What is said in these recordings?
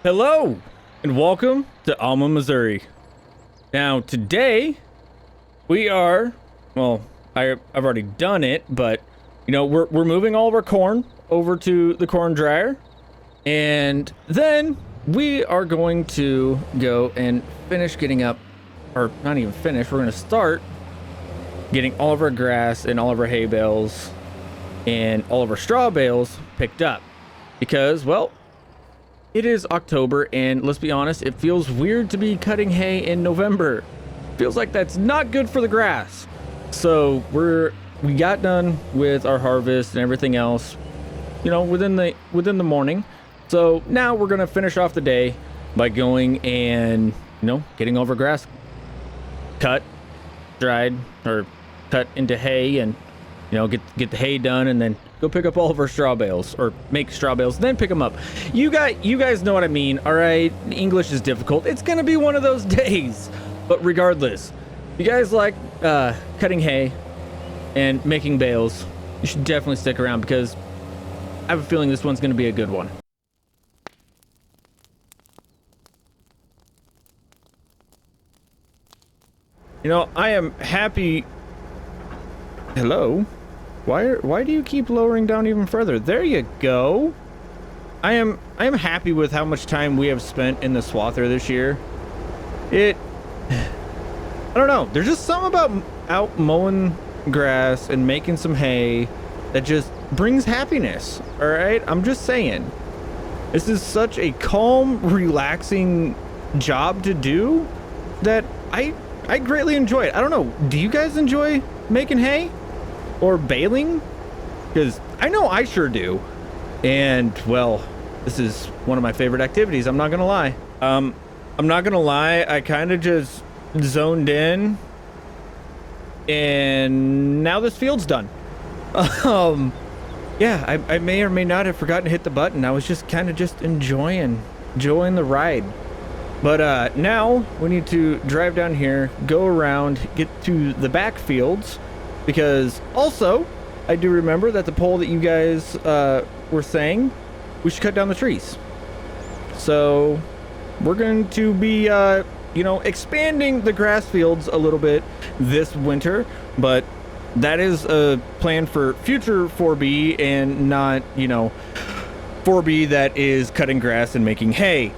Hello and welcome to Alma, Missouri. Now today we are, well, I've already done it, but you know, we're moving all of our corn over to the corn dryer, and then we are going to go and finish getting up, or not even finish, we're going to start getting all of our grass and all of our hay bales and all of our straw bales picked up, because, well, it is October, and let's be honest, it feels weird to be cutting hay in November. Feels like that's not good for the grass. So we got done with our harvest and everything else, you know, within the morning. So now we're gonna finish off the day by going and, you know, getting over grass cut, dried, or cut into hay, and you know, get the hay done, and then go pick up all of our straw bales, or make straw bales, then pick them up. You guys know what I mean, all right? English is difficult. It's gonna be one of those days. But regardless, if you guys like cutting hay and making bales, you should definitely stick around, because I have a feeling this one's gonna be a good one. You know, I am happy. Hello? Why do you keep lowering down even further? There you go. I am happy with how much time we have spent in the swather this year. I don't know. There's just something about out mowing grass and making some hay that just brings happiness. All right? I'm just saying. This is such a calm, relaxing job to do that I greatly enjoy it. I don't know. Do you guys enjoy making hay? Or baling? Because I know I sure do. And, well, this is one of my favorite activities, I'm not gonna lie. I'm not gonna lie, I kind of just zoned in, and now this field's done. Yeah, I may or may not have forgotten to hit the button. I was just kind of just enjoying the ride. But now we need to drive down here, go around, get to the back fields, because also I do remember that the poll that you guys were saying we should cut down the trees. So we're going to be you know, expanding the grass fields a little bit this winter, but that is a plan for future 4B, and not, you know, 4B that is cutting grass and making hay.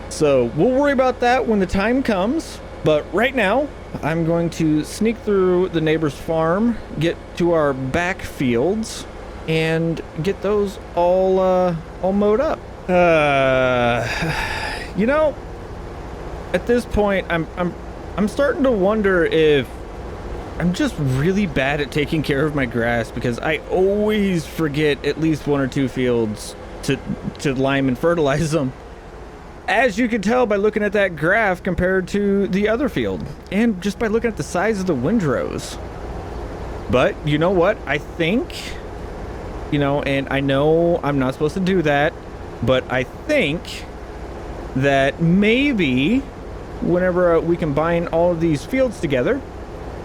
So we'll worry about that when the time comes, but right now I'm going to sneak through the neighbor's farm, get to our back fields, and get those all mowed up. You know, at this point, I'm starting to wonder if I'm just really bad at taking care of my grass, because I always forget at least one or two fields to lime and fertilize them. As you can tell by looking at that graph compared to the other field, and just by looking at the size of the windrows. But you know what? I think, you know, and I know I'm not supposed to do that, but I think that maybe whenever we combine all of these fields together,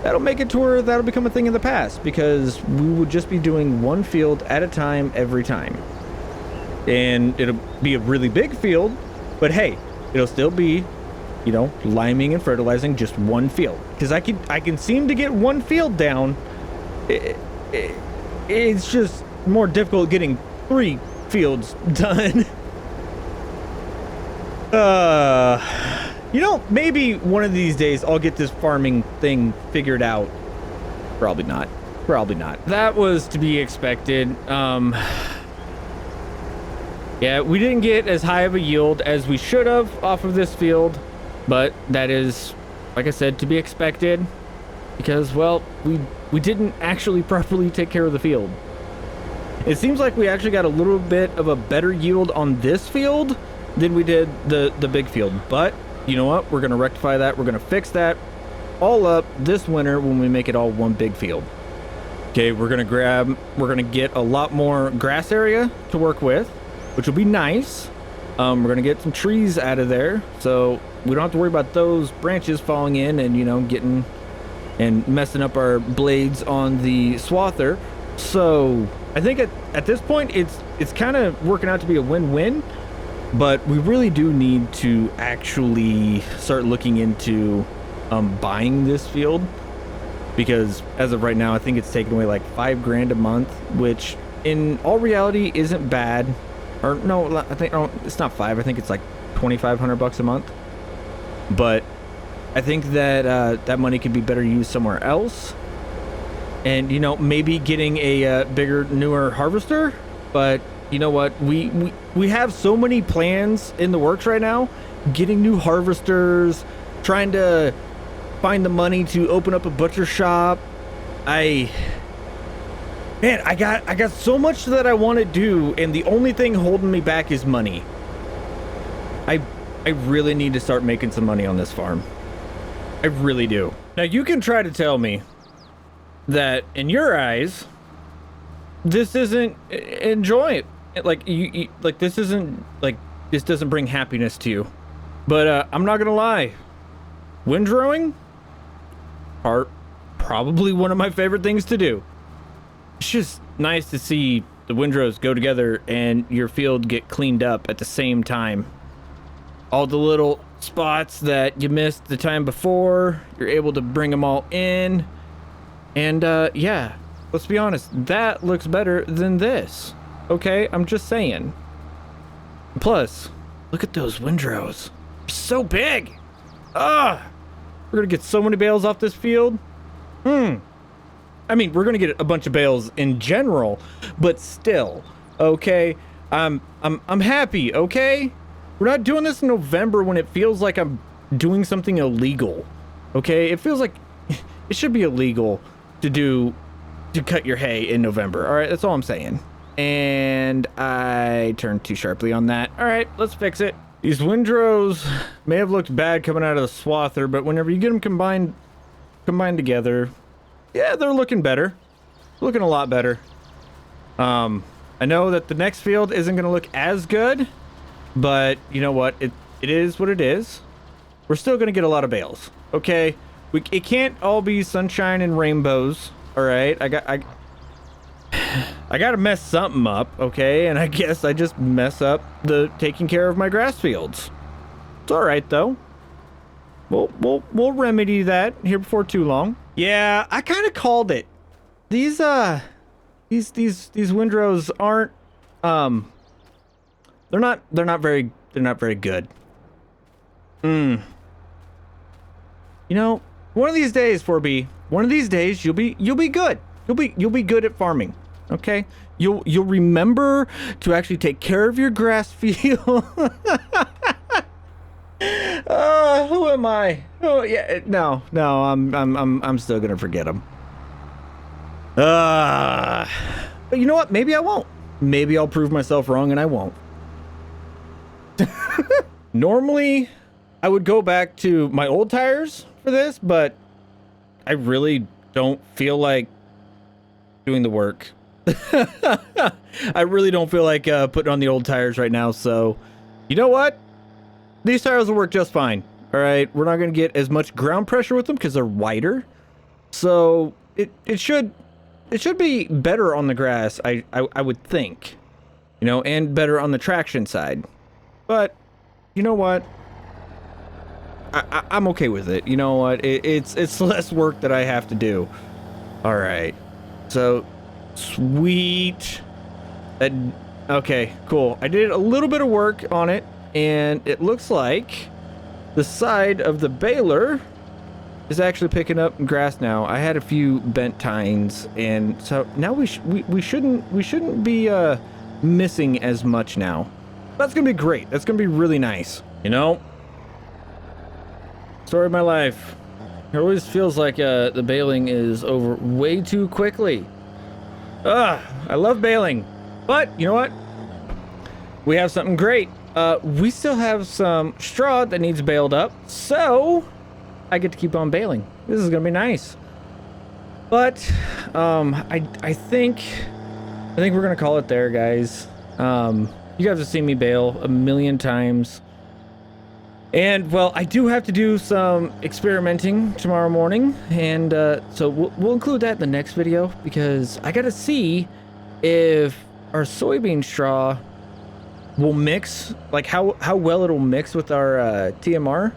that'll make it to where that'll become a thing in the past, because we would just be doing one field at a time every time. And it'll be a really big field, but hey, it'll still be, you know, liming and fertilizing just one field. Because I can seem to get one field down. It's just more difficult getting 3 fields done. You know, maybe one of these days I'll get this farming thing figured out. Probably not. Probably not. That was to be expected. Yeah, we didn't get as high of a yield as we should have off of this field, but that is, like I said, to be expected, because, well, we didn't actually properly take care of the field. It seems like we actually got a little bit of a better yield on this field than we did the big field, but you know what? We're going to rectify that. We're going to fix that all up this winter when we make it all one big field. Okay, we're going to get a lot more grass area to work with, which will be nice. We're gonna get some trees out of there, so we don't have to worry about those branches falling in and, you know, getting and messing up our blades on the swather. So I think at this point it's kind of working out to be a win-win. But we really do need to actually start looking into buying this field, because as of right now, I think it's taking away like $5 grand a month, which in all reality isn't bad. Or no, I think it's not 5. I think it's like $2,500 a month. But I think that that money could be better used somewhere else. And, you know, maybe getting a bigger, newer harvester. But you know what? We have so many plans in the works right now. Getting new harvesters, trying to find the money to open up a butcher shop. Man, I got so much that I want to do, and the only thing holding me back is money. I really need to start making some money on this farm. I really do. Now, you can try to tell me that in your eyes, this isn't enjoy it. Like you like this isn't like this doesn't bring happiness to you. But I'm not gonna lie. Windrowing are probably one of my favorite things to do. It's just nice to see the windrows go together and your field get cleaned up at the same time. All the little spots that you missed the time before, you're able to bring them all in. And yeah, let's be honest, that looks better than this. Okay, I'm just saying. Plus, look at those windrows. They're so big. We're gonna get so many bales off this field. I mean, we're gonna get a bunch of bales in general, but still, okay. I'm happy. Okay, we're not doing this in November when it feels like I'm doing something illegal. Okay, it feels like it should be illegal to cut your hay in November. All right, that's all I'm saying. And I turned too sharply on that. All right, let's fix it. These windrows may have looked bad coming out of the swather, but whenever you get them combined together, yeah, they're looking better. Looking a lot better. I know that the next field isn't going to look as good, but you know what? It is what it is. We're still going to get a lot of bales. Okay, it can't all be sunshine and rainbows. All right, I got to mess something up, okay? And I guess I just mess up the taking care of my grass fields. It's all right though. We'll remedy that here before too long. Yeah, I kind of called it. These windrows aren't they're not very good. You know, one of these days, 4B, one of these days you'll be good. You'll be good at farming. Okay? You'll remember to actually take care of your grass field. Who am I? Oh yeah, no, I'm still gonna forget them. But you know what? Maybe I won't. Maybe I'll prove myself wrong and I won't. Normally, I would go back to my old tires for this, but I really don't feel like doing the work. I really don't feel like putting on the old tires right now, so you know what? These tires will work just fine. All right, we're not going to get as much ground pressure with them because they're wider, so it should be better on the grass. I would think, you know, and better on the traction side. But you know what? I'm okay with it. You know what? It's less work that I have to do. All right, so sweet. Okay, cool. I did a little bit of work on it, and it looks like the side of the baler is actually picking up grass now. I had a few bent tines, and so now we shouldn't be missing as much now. That's gonna be great. That's gonna be really nice. You know, story of my life. It always feels like the baling is over way too quickly. I love baling, but you know what? We have something great. We still have some straw that needs baled up, so I get to keep on baling. This is gonna be nice. But I think we're gonna call it there, guys. You guys have seen me bale a million times. And, well, I do have to do some experimenting tomorrow morning, and so we'll include that in the next video, because I gotta see if our soybean straw will mix, like how well it'll mix with our TMR,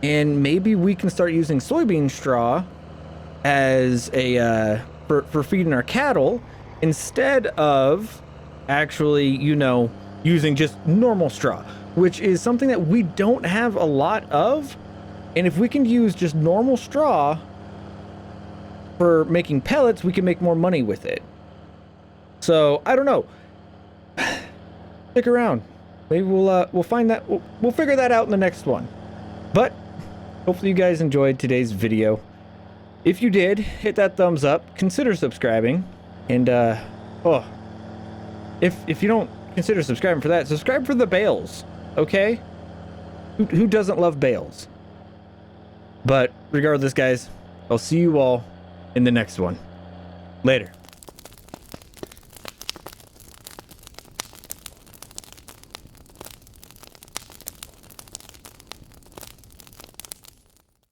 and maybe we can start using soybean straw as a for feeding our cattle instead of actually, you know, using just normal straw, which is something that we don't have a lot of. And if we can use just normal straw for making pellets, we can make more money with it. So I don't know. Stick around. Maybe we'll find that. We'll figure that out in the next one. But hopefully you guys enjoyed today's video. If you did, hit that thumbs up. Consider subscribing. And if you don't consider subscribing for that, subscribe for the bales. Okay? Who doesn't love bales? But regardless, guys, I'll see you all in the next one. Later.